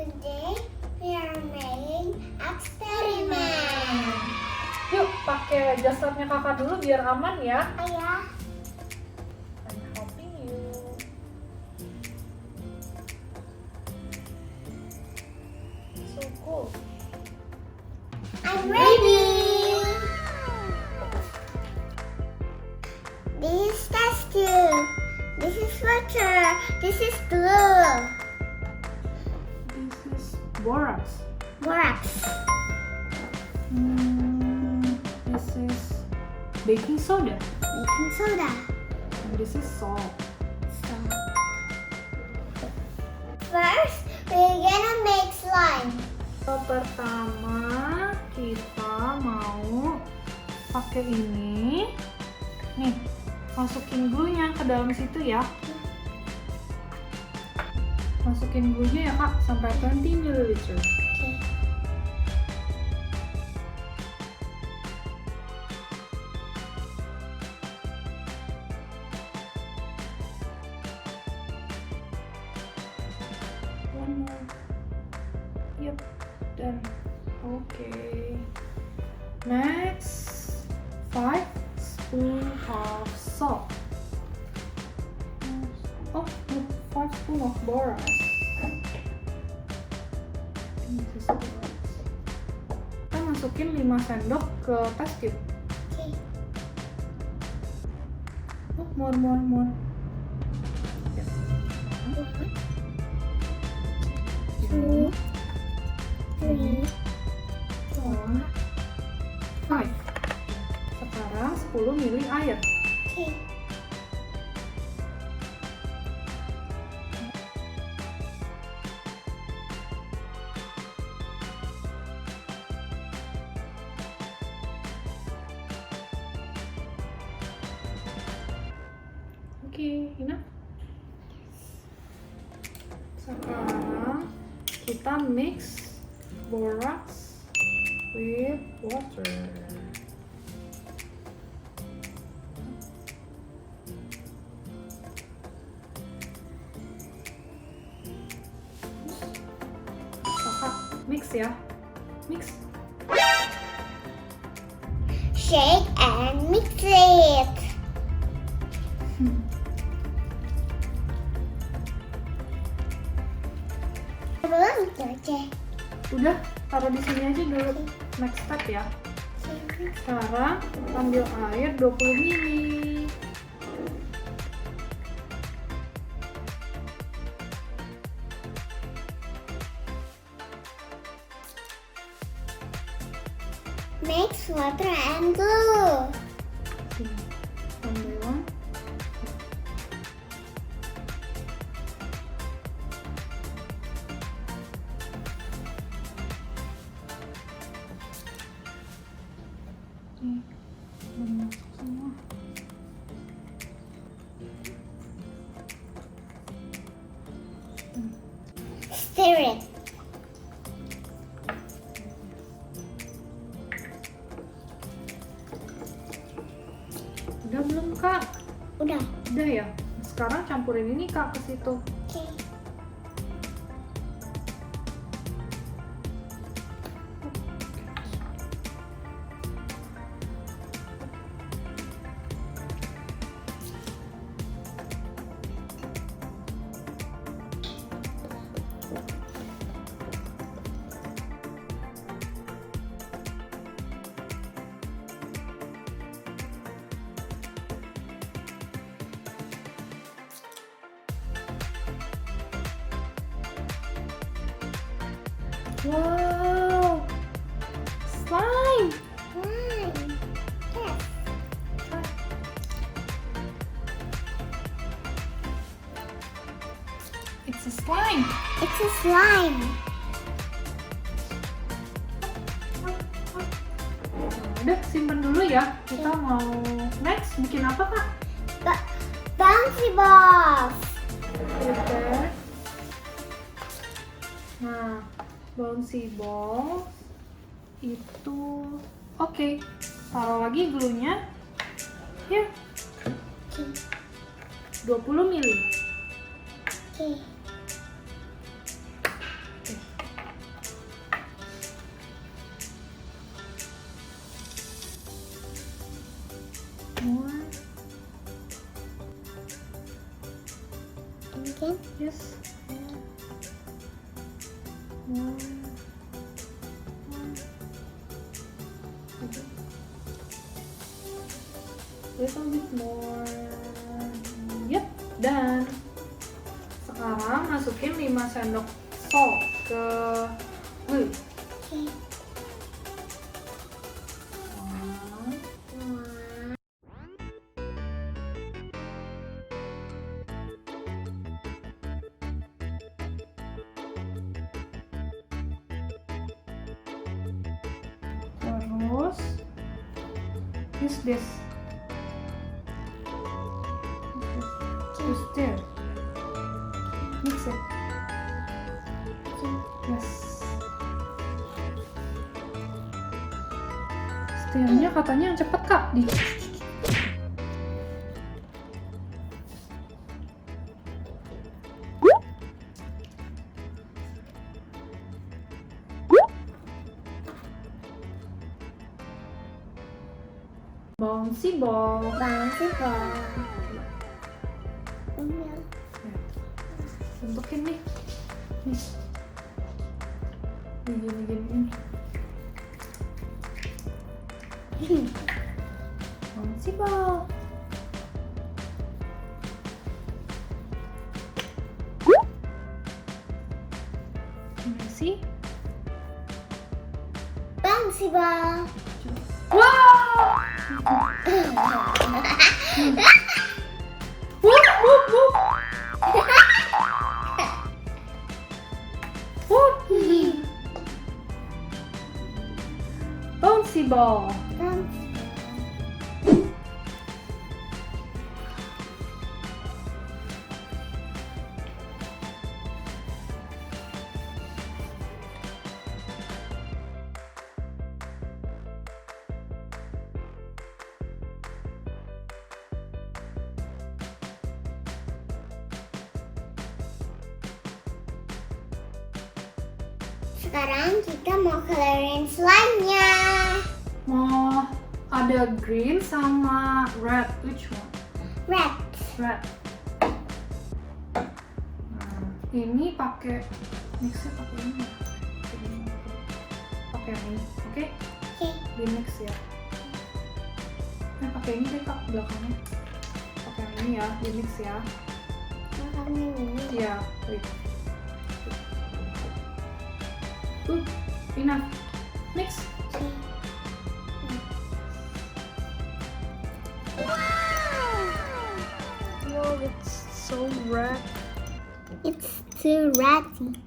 Today we are making eksperimen. Yuk, pakai jasanya kakak dulu biar aman ya. Ayah, I'm helping you. So cool. I'm ready. This is test tube. This is water. This is glue. This is borax. Borax. This is baking soda. Baking soda. And this is salt. So, first we're gonna make slime. Pertama kita mau pakai ini. Nih, masukin glue-nya ke dalam situ ya. Masukin glue-nya ya kak, sampai 20 ml. Okay. One more. Yep, done. Okay. Next, 5 spoon of salt. Oh, no, 5 spoon of borax. This is borax. Kita masukin 5 sendok ke test tube. Okay. Oh, more. Yep. 2, 3, 4, 5. Sekarang 10 ml air. Okay. Oke, enough. Sekarang kita mix borax with water. Kakak mix ya, mix. Shake and mix it. Belum itu aja. Udah, taruh di sini aja dulu. Next step ya. Sekarang ambil air 20 ml. Mix water and glue. One by one. Nih, belum masuk semua. Stir it. Udah belum kak? Udah. Udah ya. Sekarang campurin ini kak ke situ. Oke. Wow, slime. Slime. Yes. It's a slime. It's a slime. Udah simpen dulu ya. Kita mau next bikin apa kak? Bouncy balls. Oke. Nah, bouncy ball itu oke. Taruh lagi glue-nya. Ya. 20 ml. Oke. Little bit more. Yep, dan sekarang masukin 5 sendok salt ke glue. Terus use this. Use stir. Mix it. Yes. Stirnya katanya yang cepet kak. Bouncy ball. Bouncy ball. Bentukin nih. Gini. Bouncy ball. See? Bouncy ball. Wow! Whoop, whoop, whoop. Whoop. Bouncy ball. Sekarang kita mau colorin slime-nya. Mau ada green sama red. Which one? Red. Red. Nah, ini pakai mixnya pakai ini. Pakai yang ini, oke? Oke. Di mix ya. Pakai ini deh kak belakangnya. Pakai yang ini ya, di mix ya. Makannya ini. Iya, wait. Enough. Mix. Wow, it's so red. It's too ratty.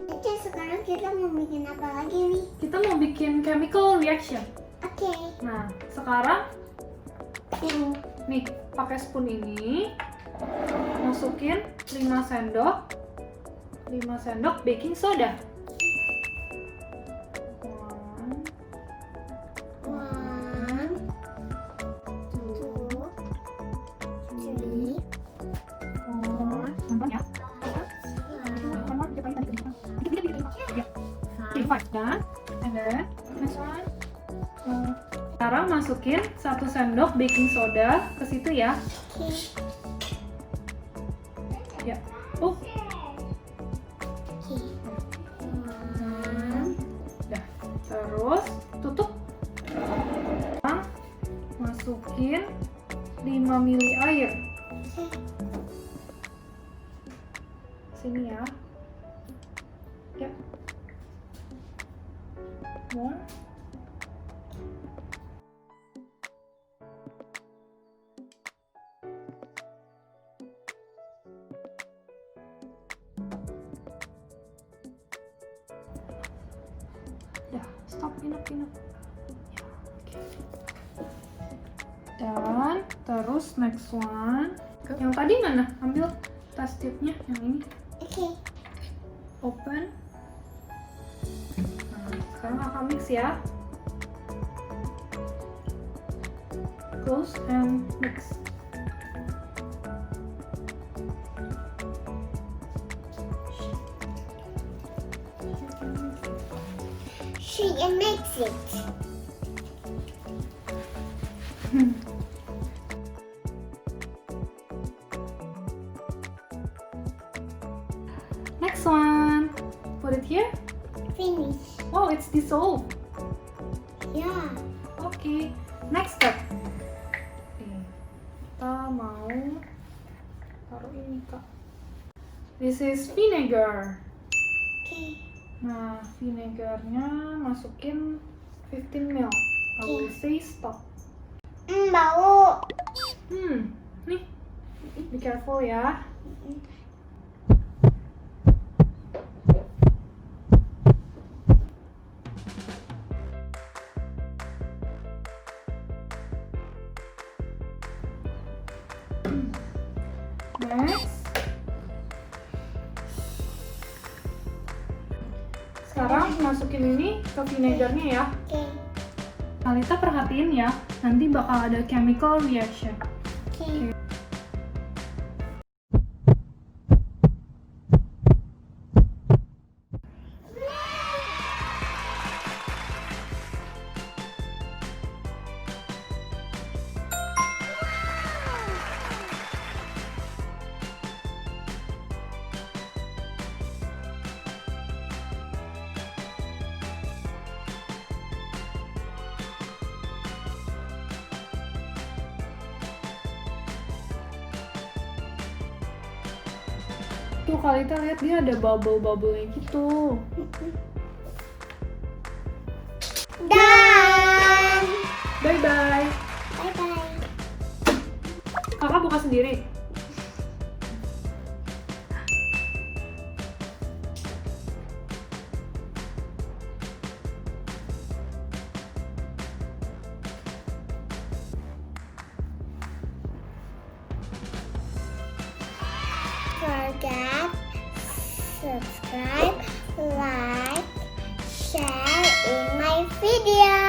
Oke, sekarang kita mau bikin apa lagi nih? Kita mau bikin chemical reaction. Oke. Nah, sekarang nih pakai spoon ini masukin 5 sendok baking soda. One, two, three, four, Dan, and then next one. Sekarang masukin 1 sendok baking soda ke situ ya. Ya. Udah. Terus tutup. Sekarang masukin 5 ml air. Sini ya. Ya. More. Stop, enough. Ya, okay. Dan terus next one. Yang tadi mana? Ambil test tube-nya yang ini. Oke. Open. Nah, sekarang akan mix ya. Close and mix. She makes it. Next one. Put it here. Finish. Wow, it's dissolved. Yeah. Oke, next step. Kita mau taruh ini, Kak. This is vinegar. Okay. Nah, vinegarnya masukin 15 ml. I will say stop. Bau. Nih, be careful ya. Next. Sekarang masukin ini ke vinegarnya ya. Okay. Calyta perhatiin ya, nanti bakal ada chemical reaction. Okay. Tuh Calyta lihat dia ada bubble-bubble-nya gitu. Done. Bye-bye. Bye bye. Kakak buka sendiri. Forget, subscribe, like, share in my video.